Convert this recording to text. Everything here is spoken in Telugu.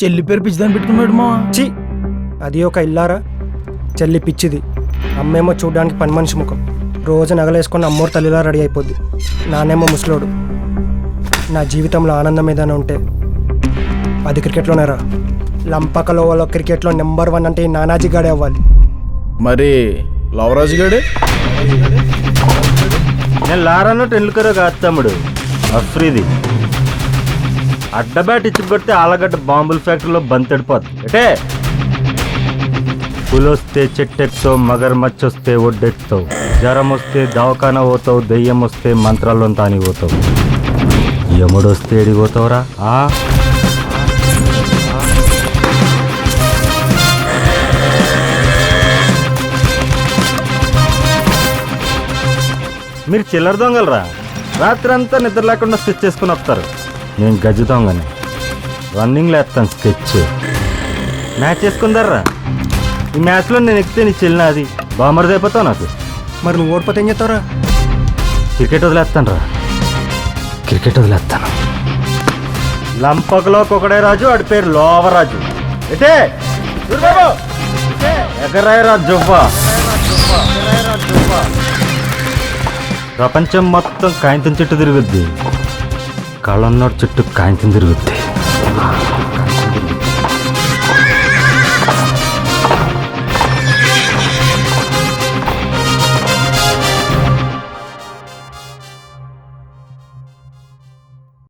చెల్లి పేరు పిచ్చిదాన్ని పెట్టుకున్నాడు మా. చి అది ఒక ఇల్లారా, చెల్లి పిచ్చిది, అమ్మేమో చూడడానికి పని మనిషి ముఖం, రోజు నగలేసుకొని అమ్మోరు తల్లిలా రెడీ అయిపోద్ది. నానేమో ముసలోడు. నా జీవితంలో ఆనందం ఏదైనా ఉంటే అది క్రికెట్లోనే రా. లంపకలో వాళ్ళ క్రికెట్లో నెంబర్ 1 అంటే ఈ నానాజీ గాడే అవ్వాలి. మరి లవరాజు గాడే? నేను లారానో టెండూల్కర్ కాదు తమ్ముడు, అఫ్రీది. అడ్డబ్యాట్ ఇచ్చి కొడితే ఆలగడ్డ బాంబుల ఫ్యాక్టరీలో బంతెడిపోతుంది. అంటే పులొస్తే చెట్టెక్తావు, మగర్మచ్చొస్తే ఒడ్డెక్తావు, జ్వరం వస్తే దవాఖానా పోతావు, దెయ్యం వస్తే మంత్రాల్లో తాని పోతావు, యముడొస్తే ఎడిపోతావురా. మీరు చిల్లర దొంగలరా, రాత్రి అంతా నిద్ర లేకుండా స్కెచ్ చేసుకుని వస్తారు. నేను గజ్జి దొంగని, రన్నింగ్లో వేస్తాను స్కెచ్. మ్యాచ్ చేసుకుందర్రా, ఈ మ్యాచ్లో నేను ఎక్కితే నీ చెల్లిన అది బామర్ది అయిపోతావు నాకు. మరి నువ్వు ఓడిపోతే ఏం చేస్తావురా? క్రికెట్ వదిలేస్తాను రా, క్రికెట్ వదిలేస్తాను. లంపకలో ఒకడే రాజు, వాడి పేరు లోవరాజు. ఎటే ఎగరాయరా జువ్వా. ప్రపంచం మొత్తం కాయంతం చుట్టూ తిరుగుద్ది, కళ్ళన్నోడు చుట్టూ కాయంతం తిరుగుద్ది.